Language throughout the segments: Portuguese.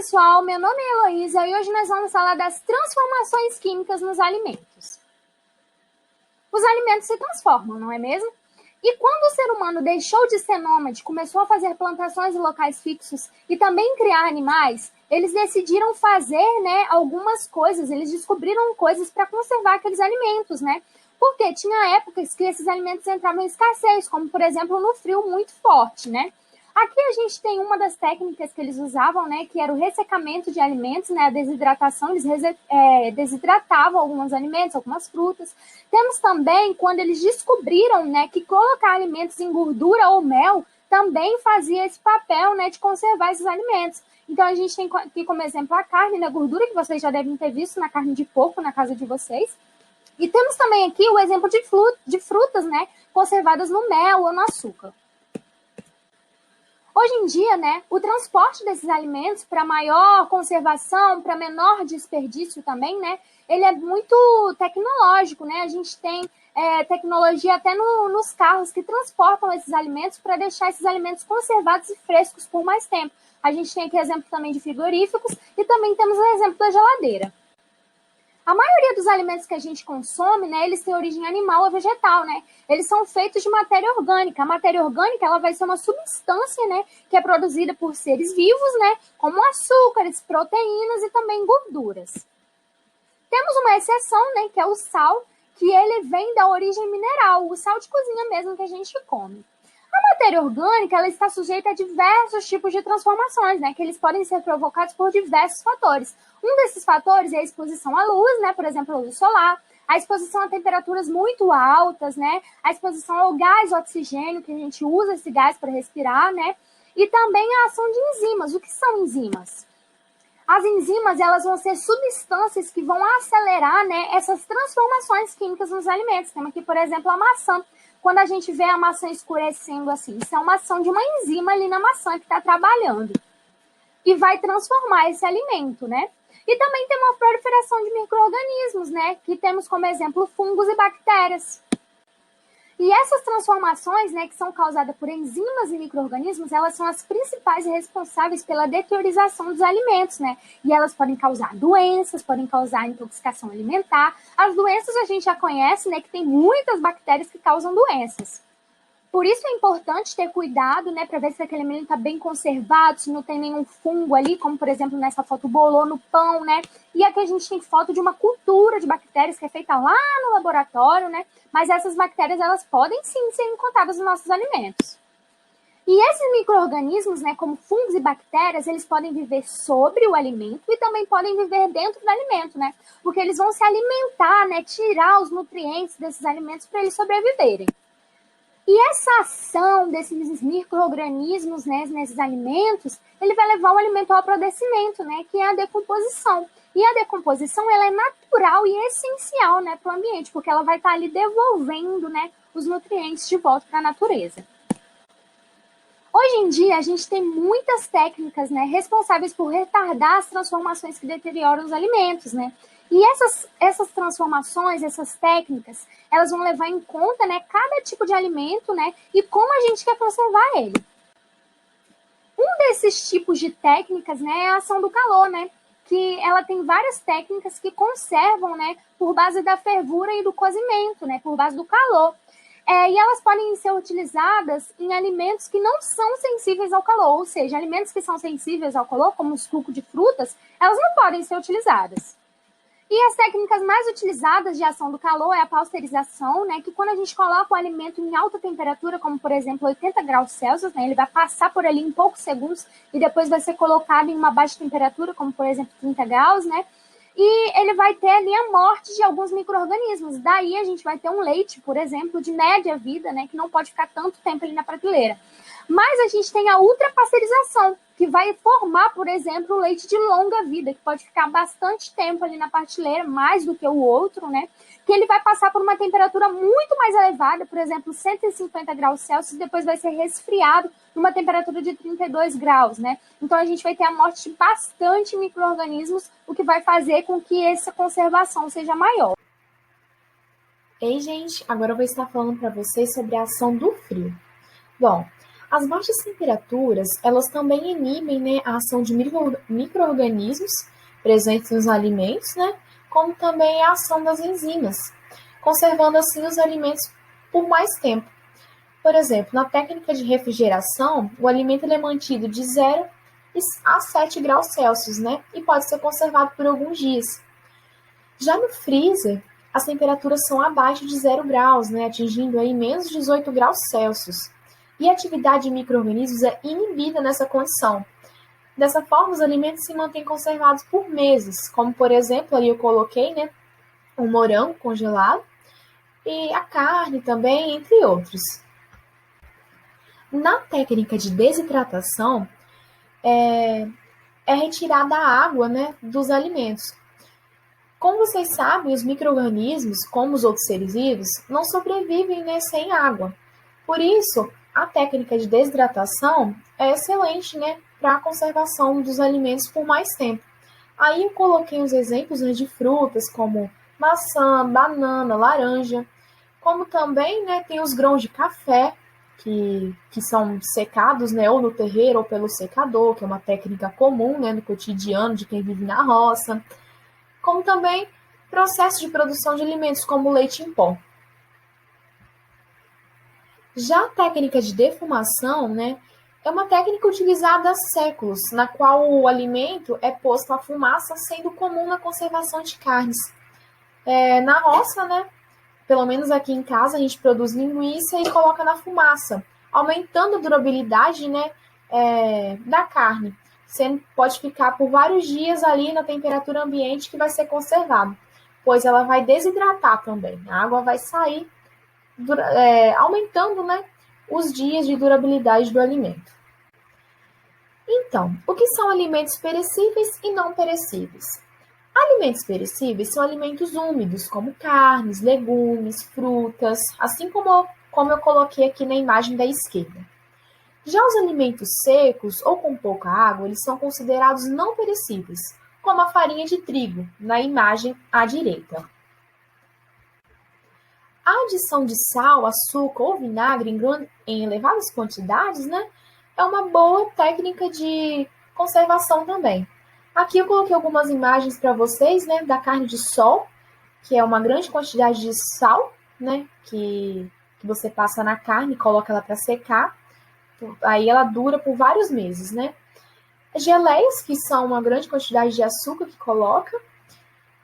pessoal, meu nome é Heloísa e hoje nós vamos falar das transformações químicas nos alimentos. Os alimentos se transformam, não é mesmo? E quando o ser humano deixou de ser nômade, começou a fazer plantações em locais fixos e também criar animais, eles decidiram fazer, algumas coisas, eles descobriram coisas para conservar aqueles alimentos, Porque tinha épocas que esses alimentos entravam em escassez, como por exemplo no frio muito forte, Aqui a gente tem uma das técnicas que eles usavam, que era o ressecamento de alimentos, a desidratação, eles desidratavam alguns alimentos, algumas frutas. Temos também quando eles descobriram, que colocar alimentos em gordura ou mel também fazia esse papel, de conservar esses alimentos. Então a gente tem aqui como exemplo a carne, a gordura, que vocês já devem ter visto na carne de porco na casa de vocês. E temos também aqui o exemplo de frutas, conservadas no mel ou no açúcar. Hoje em dia, o transporte desses alimentos para maior conservação, para menor desperdício também, ele é muito tecnológico, A gente tem tecnologia até nos carros que transportam esses alimentos para deixar esses alimentos conservados e frescos por mais tempo. A gente tem aqui exemplo também de frigoríficos e também temos o exemplo da geladeira. A maioria dos alimentos que a gente consome, eles têm origem animal ou vegetal, Eles são feitos de matéria orgânica. A matéria orgânica, ela vai ser uma substância, que é produzida por seres vivos, como açúcares, proteínas e também gorduras. Temos uma exceção, que é o sal, que ele vem da origem mineral, o sal de cozinha mesmo que a gente come. A matéria orgânica, ela está sujeita a diversos tipos de transformações, que eles podem ser provocados por diversos fatores. Um desses fatores é a exposição à luz, por exemplo, a luz solar, a exposição a temperaturas muito altas, a exposição ao gás oxigênio, que a gente usa esse gás para respirar, e também a ação de enzimas. O que são enzimas? As enzimas, elas vão ser substâncias que vão acelerar, essas transformações químicas nos alimentos. Temos aqui, por exemplo, a maçã. Quando a gente vê a maçã escurecendo assim, isso é uma ação de uma enzima ali na maçã que está trabalhando e vai transformar esse alimento, E também tem uma proliferação de micro-organismos, que temos como exemplo fungos e bactérias. E essas transformações, que são causadas por enzimas e micro-organismos, elas são as principais responsáveis pela deteriorização dos alimentos, E elas podem causar doenças, podem causar intoxicação alimentar. As doenças a gente já conhece, que tem muitas bactérias que causam doenças. Por isso é importante ter cuidado, para ver se aquele alimento está bem conservado, se não tem nenhum fungo ali, como por exemplo nessa foto bolô no pão, E aqui a gente tem foto de uma cultura de bactérias que é feita lá no laboratório, Mas essas bactérias, elas podem sim ser encontradas nos nossos alimentos. E esses micro-organismos, como fungos e bactérias, eles podem viver sobre o alimento e também podem viver dentro do alimento, Porque eles vão se alimentar, tirar os nutrientes desses alimentos para eles sobreviverem. E essa ação desses micro-organismos, nesses alimentos, ele vai levar o alimento ao apodrecimento, que é a decomposição. E a decomposição, ela é natural e essencial, para o ambiente, porque ela vai estar ali devolvendo, os nutrientes de volta para a natureza. Hoje em dia, a gente tem muitas técnicas, responsáveis por retardar as transformações que deterioram os alimentos, E essas transformações, essas técnicas, elas vão levar em conta, cada tipo de alimento, e como a gente quer conservar ele. Um desses tipos de técnicas, é a ação do calor, que ela tem várias técnicas que conservam, por base da fervura e do cozimento, por base do calor. E elas podem ser utilizadas em alimentos que não são sensíveis ao calor, ou seja, alimentos que são sensíveis ao calor, como o suco de frutas, elas não podem ser utilizadas. E as técnicas mais utilizadas de ação do calor é a pasteurização, que quando a gente coloca o alimento em alta temperatura, como por exemplo 80 graus Celsius, ele vai passar por ali em poucos segundos e depois vai ser colocado em uma baixa temperatura, como por exemplo 30 graus, E ele vai ter ali a morte de alguns micro-organismos. Daí a gente vai ter um leite, por exemplo, de média vida, que não pode ficar tanto tempo ali na prateleira. Mas a gente tem a ultrapasteurização, que vai formar, por exemplo, o leite de longa vida, que pode ficar bastante tempo ali na prateleira, mais do que o outro, Que ele vai passar por uma temperatura muito mais elevada, por exemplo, 150 graus Celsius, e depois vai ser resfriado numa temperatura de 32 graus, Então a gente vai ter a morte de bastante micro-organismos, o que vai fazer com que essa conservação seja maior. Ei, gente, agora eu vou estar falando para vocês sobre a ação do frio. Bom, As baixas temperaturas, elas também inibem, né, a ação de micro-organismos presentes nos alimentos, né, como também a ação das enzimas, conservando assim os alimentos por mais tempo. Por exemplo, na técnica de refrigeração, o alimento ele é mantido de 0 a 7 graus Celsius, né, e pode ser conservado por alguns dias. Já no freezer, as temperaturas são abaixo de 0 graus, né, atingindo aí menos 18 graus Celsius. E a atividade de micro-organismos é inibida nessa condição. Dessa forma, os alimentos se mantêm conservados por meses, como por exemplo, ali eu coloquei, né, um morango congelado e a carne também, entre outros. Na técnica de desidratação, é retirada a água, né, dos alimentos. Como vocês sabem, os micro-organismos, como os outros seres vivos, não sobrevivem, né, sem água. Por isso, a técnica de desidratação é excelente, né, para a conservação dos alimentos por mais tempo. Aí eu coloquei os exemplos, né, de frutas como maçã, banana, laranja, como também, né, tem os grãos de café, que são secados, né, ou no terreiro ou pelo secador, que é uma técnica comum, né, no cotidiano de quem vive na roça, como também processo de produção de alimentos como o leite em pó. Já a técnica de defumação, né, é uma técnica utilizada há séculos, na qual o alimento é posto à fumaça, sendo comum na conservação de carnes. Na roça, né, pelo menos aqui em casa, a gente produz linguiça e coloca na fumaça, aumentando a durabilidade, né, da carne. Você pode ficar por vários dias ali na temperatura ambiente que vai ser conservado, pois ela vai desidratar também. A água vai sair, aumentando, né, os dias de durabilidade do alimento. Então, o que são alimentos perecíveis e não perecíveis? Alimentos perecíveis são alimentos úmidos, como carnes, legumes, frutas, assim como eu coloquei aqui na imagem da esquerda. Já os alimentos secos ou com pouca água, eles são considerados não perecíveis, como a farinha de trigo, na imagem à direita. A adição de sal, açúcar ou vinagre em elevadas quantidades, né, é uma boa técnica de conservação também. Aqui eu coloquei algumas imagens para vocês, né, da carne de sol, que é uma grande quantidade de sal, né, que você passa na carne e coloca ela para secar. Aí ela dura por vários meses, né? Geleias, que são uma grande quantidade de açúcar que coloca,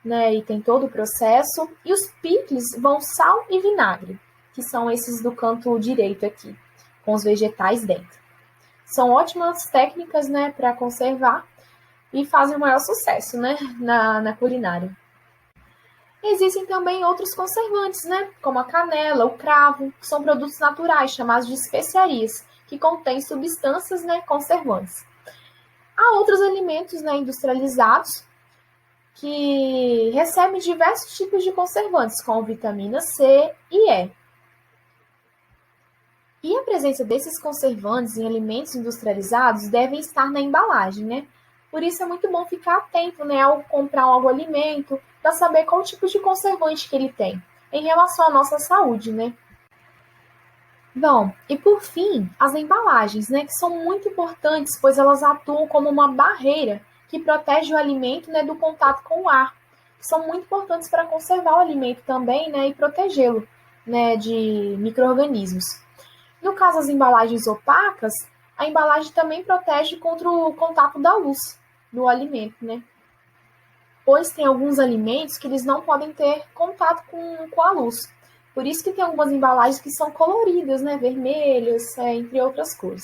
né, e tem todo o processo. E os picles vão sal e vinagre, que são esses do canto direito aqui, com os vegetais dentro. São ótimas técnicas, né, para conservar e fazem o maior sucesso, né, na culinária. Existem também outros conservantes, né, como a canela, o cravo, que são produtos naturais chamados de especiarias, que contêm substâncias, né, conservantes. Há outros alimentos, né, industrializados que recebem diversos tipos de conservantes, como vitamina C e E. E a presença desses conservantes em alimentos industrializados deve estar na embalagem, né? Por isso é muito bom ficar atento, né, ao comprar algum alimento, para saber qual tipo de conservante que ele tem, em relação à nossa saúde, né? Bom, e por fim, as embalagens, né, que são muito importantes, pois elas atuam como uma barreira que protege o alimento, né, do contato com o ar. São muito importantes para conservar o alimento também, né, e protegê-lo, né, de micro-organismos. No caso das embalagens opacas, a embalagem também protege contra o contato da luz do alimento, né? Pois tem alguns alimentos que eles não podem ter contato com a luz. Por isso que tem algumas embalagens que são coloridas, né? Vermelhas, entre outras cores.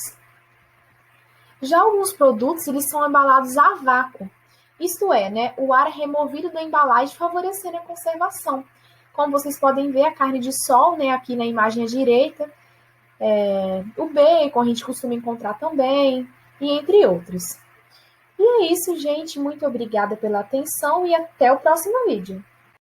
Já alguns produtos, eles são embalados a vácuo. Isto é, né? O ar é removido da embalagem, favorecendo a conservação. Como vocês podem ver, a carne de sol, né? Aqui na imagem à direita. O bacon a gente costuma encontrar também, e entre outros. E é isso, gente. Muito obrigada pela atenção e até o próximo vídeo.